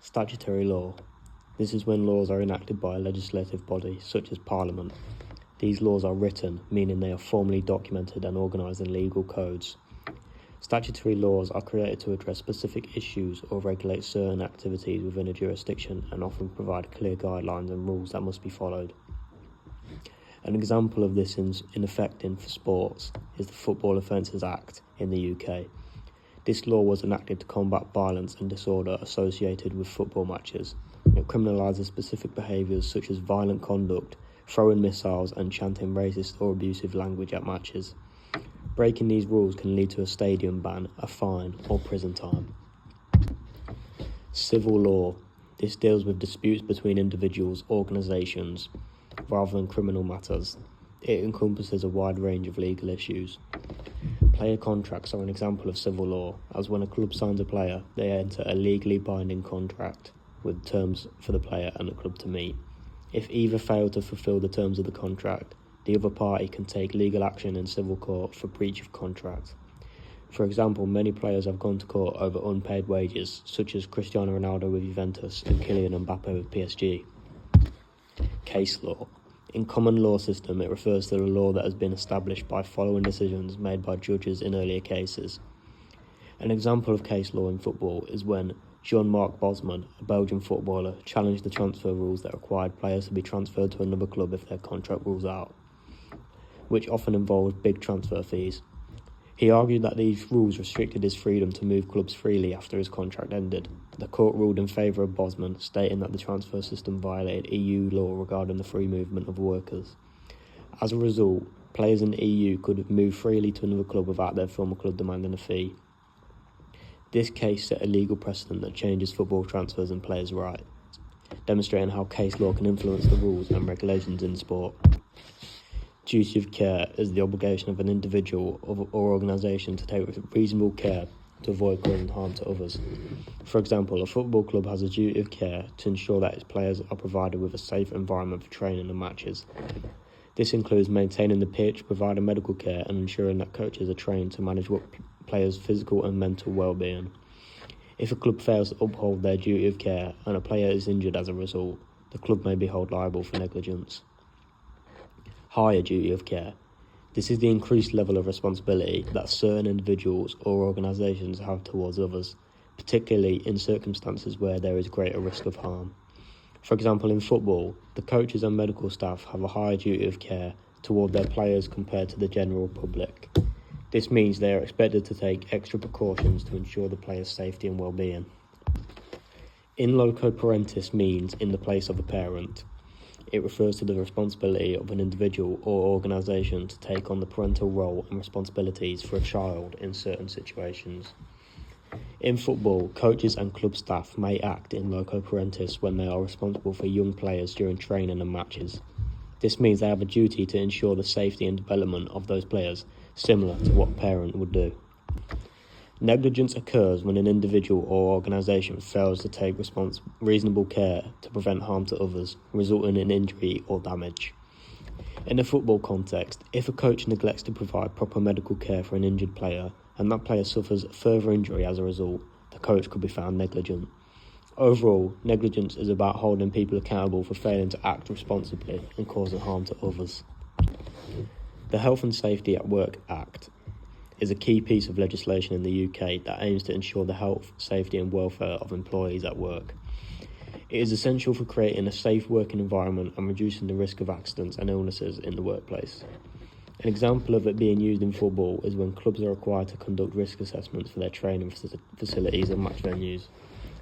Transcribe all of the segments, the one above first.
Statutory law. This is when laws are enacted by a legislative body, such as Parliament. These laws are written, meaning they are formally documented and organised in legal codes. Statutory laws are created to address specific issues or regulate certain activities within a jurisdiction and often provide clear guidelines and rules that must be followed. An example of this in effect for sports is the Football Offences Act in the UK. This law was enacted to combat violence and disorder associated with football matches. It criminalises specific behaviours such as violent conduct, throwing missiles and chanting racist or abusive language at matches. Breaking these rules can lead to a stadium ban, a fine or prison time. Civil law. This deals with disputes between individuals, organisations, rather than criminal matters. It encompasses a wide range of legal issues. Player contracts are an example of civil law, as when a club signs a player, they enter a legally binding contract with terms for the player and the club to meet. If either fail to fulfil the terms of the contract, the other party can take legal action in civil court for breach of contract. For example, many players have gone to court over unpaid wages, such as Cristiano Ronaldo with Juventus and Kylian Mbappe with PSG. Case law. In common law system, it refers to the law that has been established by following decisions made by judges in earlier cases. An example of case law in football is when Jean-Marc Bosman, a Belgian footballer, challenged the transfer rules that required players to be transferred to another club if their contract rules out, which often involved big transfer fees. He argued that these rules restricted his freedom to move clubs freely after his contract ended. The court ruled in favour of Bosman, stating that the transfer system violated EU law regarding the free movement of workers. As a result, players in the EU could move freely to another club without their former club demanding a fee. This case set a legal precedent that changes football transfers and players' rights, demonstrating how case law can influence the rules and regulations in sport. Duty of care is the obligation of an individual or organisation to take reasonable care to avoid causing harm to others. For example, a football club has a duty of care to ensure that its players are provided with a safe environment for training and matches. This includes maintaining the pitch, providing medical care and ensuring that coaches are trained to manage players' physical and mental well-being. If a club fails to uphold their duty of care and a player is injured as a result, the club may be held liable for negligence. Higher duty of care. This is the increased level of responsibility that certain individuals or organisations have towards others, particularly in circumstances where there is greater risk of harm. For example, in football, the coaches and medical staff have a higher duty of care toward their players compared to the general public. This means they are expected to take extra precautions to ensure the players' safety and well-being. In loco parentis means in the place of a parent. It refers to the responsibility of an individual or organisation to take on the parental role and responsibilities for a child in certain situations. In football, coaches and club staff may act in loco parentis when they are responsible for young players during training and matches. This means they have a duty to ensure the safety and development of those players, similar to what a parent would do. Negligence occurs when an individual or organisation fails to take reasonable care to prevent harm to others, resulting in injury or damage. In a football context, if a coach neglects to provide proper medical care for an injured player, and that player suffers further injury as a result, the coach could be found negligent. Overall, negligence is about holding people accountable for failing to act responsibly and causing harm to others. The Health and Safety at Work Act is a key piece of legislation in the UK that aims to ensure the health, safety and welfare of employees at work. It is essential for creating a safe working environment and reducing the risk of accidents and illnesses in the workplace. An example of it being used in football is when clubs are required to conduct risk assessments for their training facilities and match venues.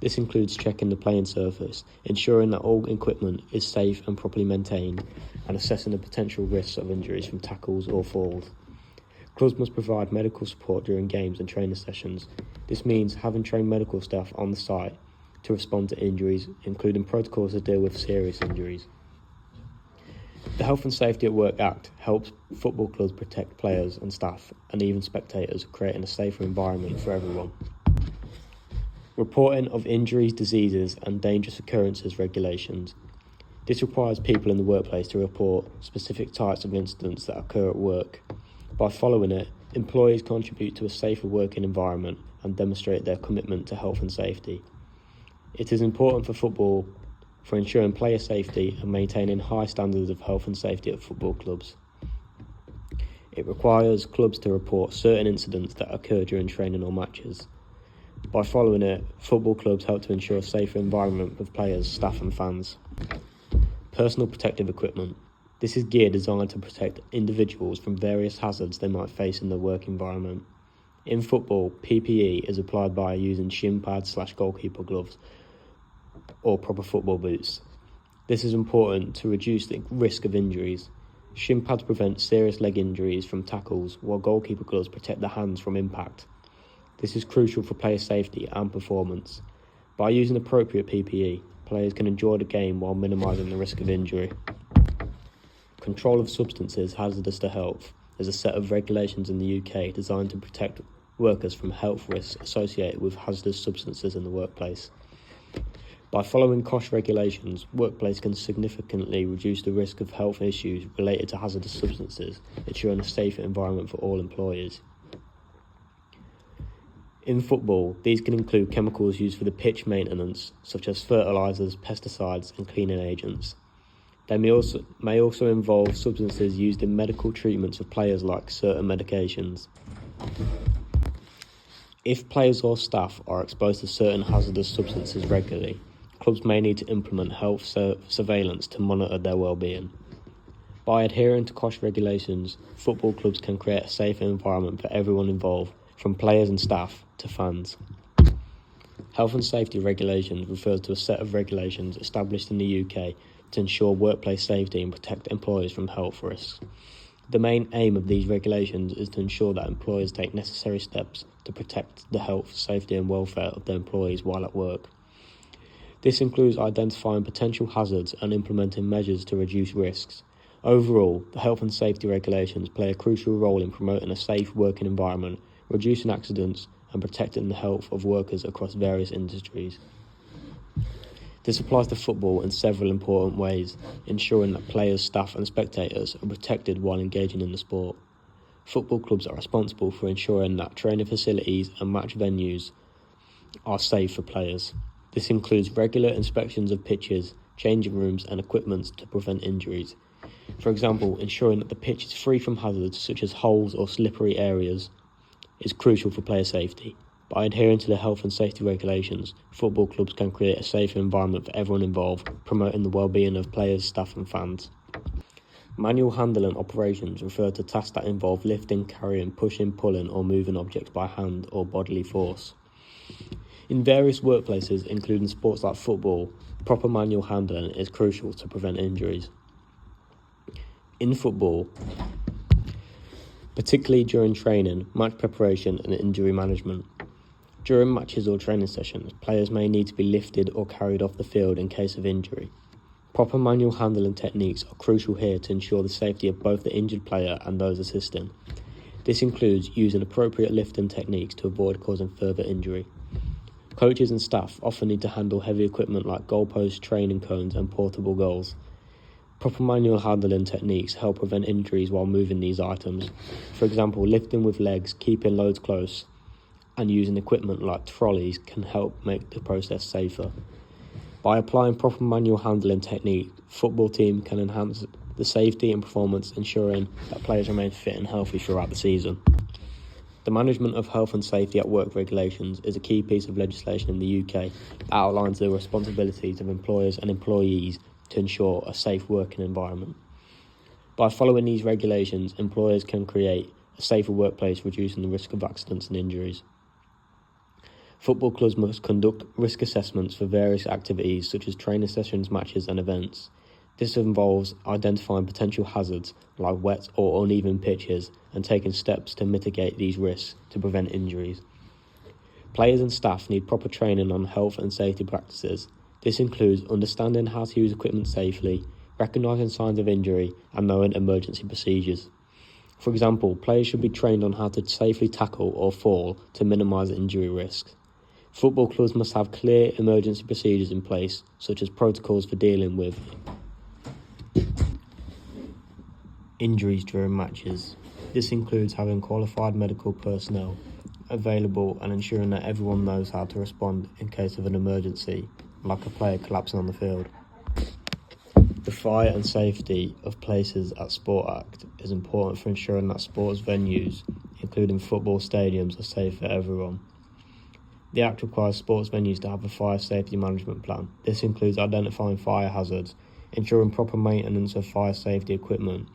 This includes checking the playing surface, ensuring that all equipment is safe and properly maintained, and assessing the potential risks of injuries from tackles or falls. Clubs must provide medical support during games and training sessions. This means having trained medical staff on the site to respond to injuries, including protocols to deal with serious injuries. The Health and Safety at Work Act helps football clubs protect players and staff, and even spectators, creating a safer environment for everyone. Reporting of injuries, diseases and dangerous occurrences regulations. This requires people in the workplace to report specific types of incidents that occur at work. By following it, employees contribute to a safer working environment and demonstrate their commitment to health and safety. It is important for football for ensuring player safety and maintaining high standards of health and safety at football clubs. It requires clubs to report certain incidents that occur during training or matches. By following it, football clubs help to ensure a safer environment for players, staff and fans. Personal protective equipment. This is gear designed to protect individuals from various hazards they might face in their work environment. In football, PPE is applied by using shin pads/goalkeeper gloves or proper football boots. This is important to reduce the risk of injuries. Shin pads prevent serious leg injuries from tackles, while goalkeeper gloves protect the hands from impact. This is crucial for player safety and performance. By using appropriate PPE, players can enjoy the game while minimising the risk of injury. Control of substances hazardous to health. There's a set of regulations in the UK designed to protect workers from health risks associated with hazardous substances in the workplace. By following COSH regulations, workplace can significantly reduce the risk of health issues related to hazardous substances, ensuring a safer environment for all employees. In football, these can include chemicals used for the pitch maintenance, such as fertilisers, pesticides and cleaning agents. They may also involve substances used in medical treatments of players like certain medications. If players or staff are exposed to certain hazardous substances regularly, clubs may need to implement health surveillance to monitor their well-being. By adhering to COSH regulations, football clubs can create a safer environment for everyone involved, from players and staff to fans. Health and safety regulations refers to a set of regulations established in the UK to ensure workplace safety and protect employees from health risks. The main aim of these regulations is to ensure that employers take necessary steps to protect the health, safety and welfare of their employees while at work. This includes identifying potential hazards and implementing measures to reduce risks. Overall, the health and safety regulations play a crucial role in promoting a safe working environment, reducing accidents and protecting the health of workers across various industries. This applies to football in several important ways, ensuring that players, staff and spectators are protected while engaging in the sport. Football clubs are responsible for ensuring that training facilities and match venues are safe for players. This includes regular inspections of pitches, changing rooms and equipment to prevent injuries. For example, ensuring that the pitch is free from hazards such as holes or slippery areas is crucial for player safety. By adhering to the health and safety regulations, football clubs can create a safer environment for everyone involved, promoting the well-being of players, staff and fans. Manual handling operations refer to tasks that involve lifting, carrying, pushing, pulling or moving objects by hand or bodily force. In various workplaces, including sports like football, proper manual handling is crucial to prevent injuries. In football, particularly during training, match preparation and injury management. During matches or training sessions, players may need to be lifted or carried off the field in case of injury. Proper manual handling techniques are crucial here to ensure the safety of both the injured player and those assisting. This includes using appropriate lifting techniques to avoid causing further injury. Coaches and staff often need to handle heavy equipment like goalposts, training cones and portable goals. Proper manual handling techniques help prevent injuries while moving these items. For example, lifting with legs, keeping loads close, and using equipment like trolleys can help make the process safer. By applying proper manual handling technique, football team can enhance the safety and performance, ensuring that players remain fit and healthy throughout the season. The management of health and safety at work regulations is a key piece of legislation in the UK that outlines the responsibilities of employers and employees to ensure a safe working environment. By following these regulations, employers can create a safer workplace, reducing the risk of accidents and injuries. Football clubs must conduct risk assessments for various activities such as training sessions, matches and events. This involves identifying potential hazards like wet or uneven pitches and taking steps to mitigate these risks to prevent injuries. Players and staff need proper training on health and safety practices. This includes understanding how to use equipment safely, recognising signs of injury and knowing emergency procedures. For example, players should be trained on how to safely tackle or fall to minimise injury risks. Football clubs must have clear emergency procedures in place, such as protocols for dealing with injuries during matches. This includes having qualified medical personnel available and ensuring that everyone knows how to respond in case of an emergency, like a player collapsing on the field. The Fire and Safety of Places at Sport Act is important for ensuring that sports venues, including football stadiums, are safe for everyone. The Act requires sports venues to have a fire safety management plan. This includes identifying fire hazards, ensuring proper maintenance of fire safety equipment,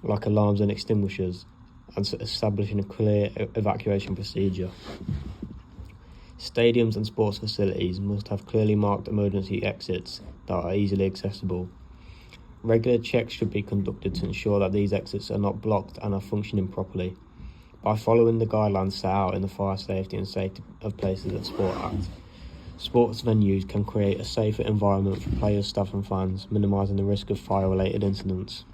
like alarms and extinguishers, and establishing a clear evacuation procedure. Stadiums and sports facilities must have clearly marked emergency exits that are easily accessible. Regular checks should be conducted to ensure that these exits are not blocked and are functioning properly. By following the guidelines set out in the Fire Safety and Safety of Places at Sport Act, sports venues can create a safer environment for players, staff and fans, minimising the risk of fire-related incidents.